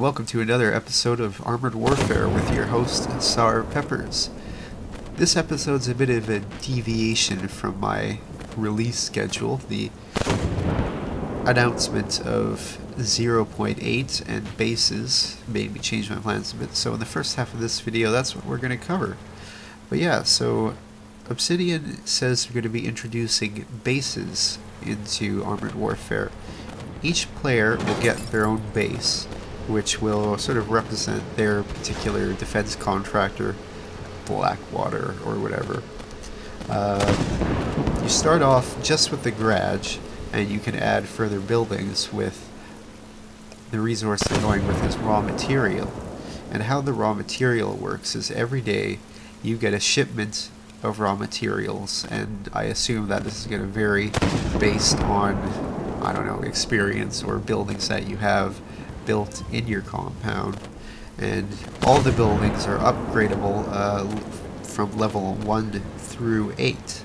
welcome to another episode of Armored Warfare with your host, Sour Peppers. This episode's a bit of a deviation from my release schedule. The announcement of 0.8 and bases made me change my plans a bit, so in the first half of this video, that's what we're going to cover. But yeah, so Obsidian says we're going to be introducing bases into Armored Warfare. Each player will get their own base, which will sort of represent their particular defense contractor, Blackwater or whatever. You start off just with the garage, and you can add further buildings with the resource they're going with as raw material. And how the raw material works is every day you get a shipment of raw materials, and I assume that this is going to vary based on, I don't know, experience or buildings that you have built in your compound. And all the buildings are upgradable from level 1 through 8.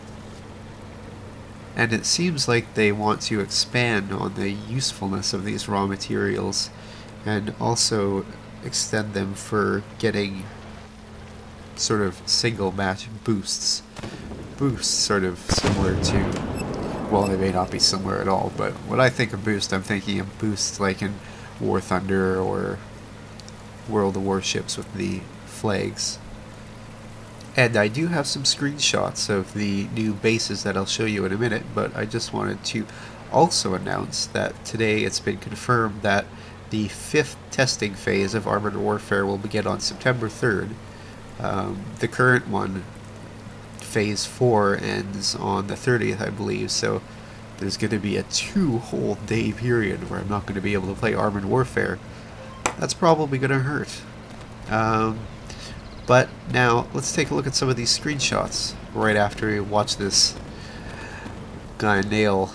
And it seems like they want to expand on the usefulness of these raw materials and also extend them for getting sort of single match boosts. Boosts sort of similar to, well, they may not be similar at all, but when I think of boost, I'm thinking of boosts like in War Thunder or World of Warships with the flags. And I do have some screenshots of the new bases that I'll show you in a minute, but I just wanted to also announce that today it's been confirmed that the 5th testing phase of Armored Warfare will begin on September 3rd. The current one, phase 4, ends on the 30th, I believe, so there's going to be a 2 whole day period where I'm not going to be able to play Armored Warfare. That's probably going to hurt. But now, let's take a look at some of these screenshots right after we watch this guy nail.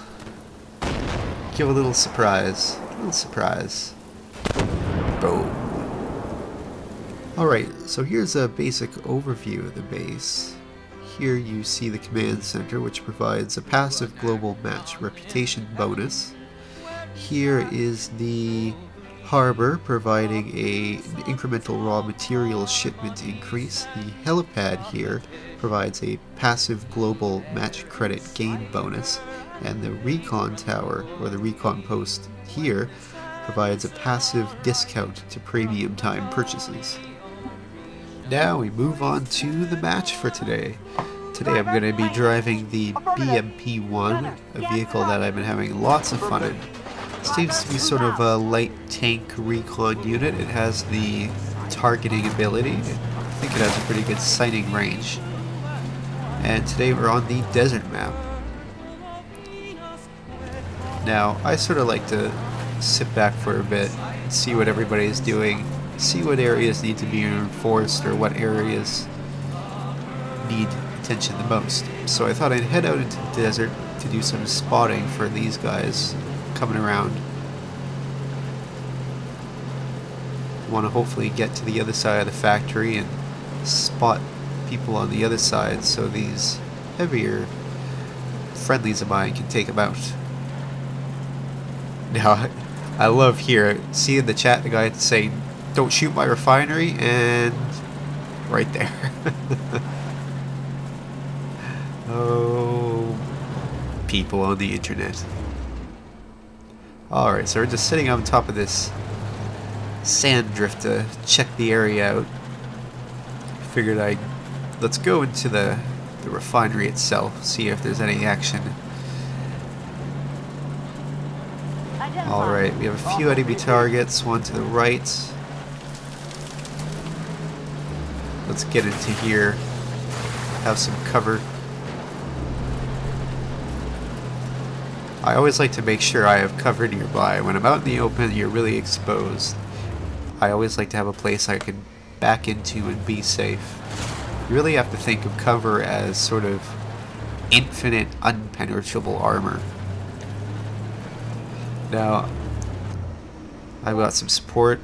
Give a little surprise. A little surprise. Boom. Alright, so here's a basic overview of the base. Here you see the command center, which provides a passive global match reputation bonus. Here is the harbor, providing an incremental raw material shipment increase. The helipad here provides a passive global match credit gain bonus. And the recon tower, or the recon post here, provides a passive discount to premium time purchases. Now we move on to the match for today. Today I'm going to be driving the BMP-1, a vehicle that I've been having lots of fun in. It seems to be sort of a light tank recon unit. It has the targeting ability. I think it has a pretty good sighting range. And today we're on the desert map. Now, I sort of like to sit back for a bit and see what everybody's doing, see what areas need to be reinforced or what areas need attention the most. So I thought I'd head out into the desert to do some spotting for these guys coming around. Want to hopefully get to the other side of the factory and spot people on the other side so these heavier friendlies of mine can take them out. Now, I love here seeing the chat, the guy saying, "Don't shoot my refinery," and right there. Oh, people on the internet. Alright, so we're just sitting on top of this sand drift to check the area out. Figured let's go into the refinery itself, see if there's any action. Alright, we have a few enemy targets, one to the right. Let's get into here, have some cover. I always like to make sure I have cover nearby. When I'm out in the open, you're really exposed. I always like to have a place I can back into and be safe. You really have to think of cover as sort of infinite, unpenetrable armor. Now, I've got some support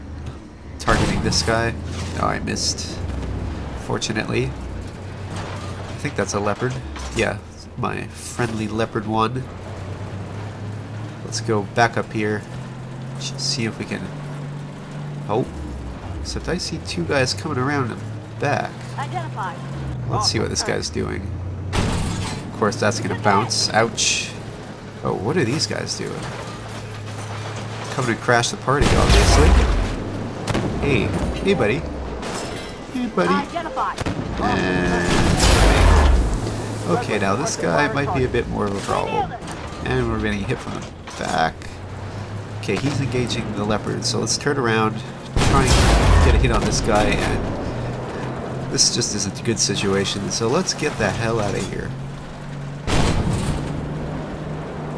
targeting this guy. No, I missed, fortunately. I think that's a leopard. Yeah, my friendly leopard one. Let's go back up here, see if we can Oh, except I see two guys coming around the back. Identified. Let's see what this guy's doing. Of course, that's gonna bounce. Ouch. Oh, what are these guys doing? Coming to crash the party, obviously. Hey, hey, buddy. Hey, buddy. Identified. And okay, now this guy might be a bit more of a problem. And we're getting hit from the back. Okay, he's engaging the leopard, so let's turn around, try and get a hit on this guy, and this just isn't a good situation, so let's get the hell out of here.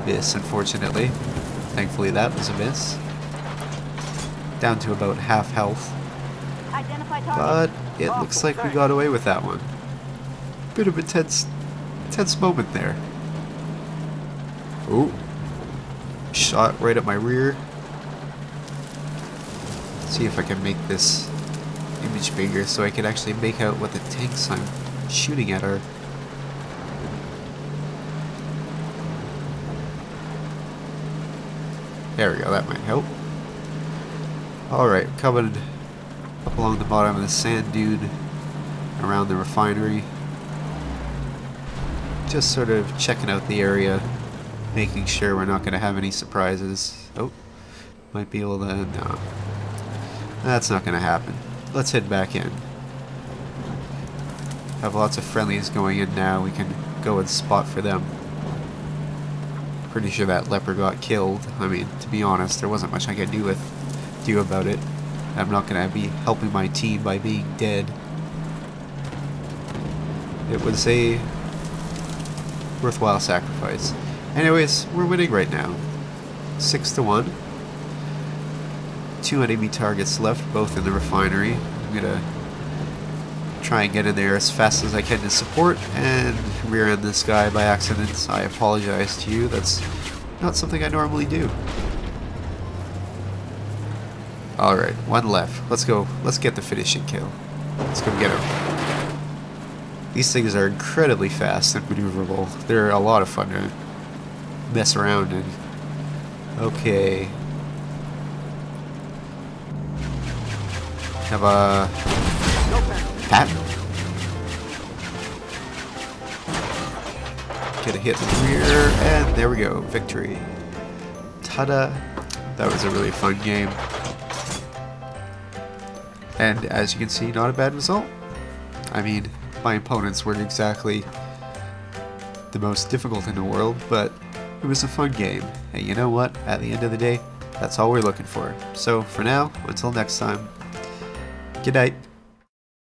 Miss, unfortunately. Thankfully that was a miss. Down to about half health. But it looks like we got away with that one. Bit of a tense moment there. Ooh. Shot right at my rear. See if I can make this image bigger so I can actually make out what the tanks I'm shooting at are. There we go, that might help. Alright, coming up along the bottom of the sand dune around the refinery. Just sort of checking out the area, making sure we're not going to have any surprises. Oh, might be able to... no. That's not going to happen. Let's head back in. Have lots of friendlies going in now. We can go and spot for them. Pretty sure that leopard got killed. I mean, to be honest, there wasn't much I could do about it. I'm not going to be helping my team by being dead. It was a worthwhile sacrifice. Anyways, we're winning right now. 6-1. 2 enemy targets left, both in the refinery. I'm gonna try and get in there as fast as I can to support and rear end this guy by accident. I apologize to you. That's not something I normally do. Alright, one left. Let's go. Let's get the finishing kill. Let's go get him. These things are incredibly fast and maneuverable. They're a lot of fun to mess around in. Okay. Have a pat. Get a hit in the rear, and there we go. Victory. Ta-da. That was a really fun game. And as you can see, not a bad result. I mean, my opponents weren't exactly the most difficult in the world, but it was a fun game. And you know what? At the end of the day, that's all we're looking for. So for now, until next time, good night.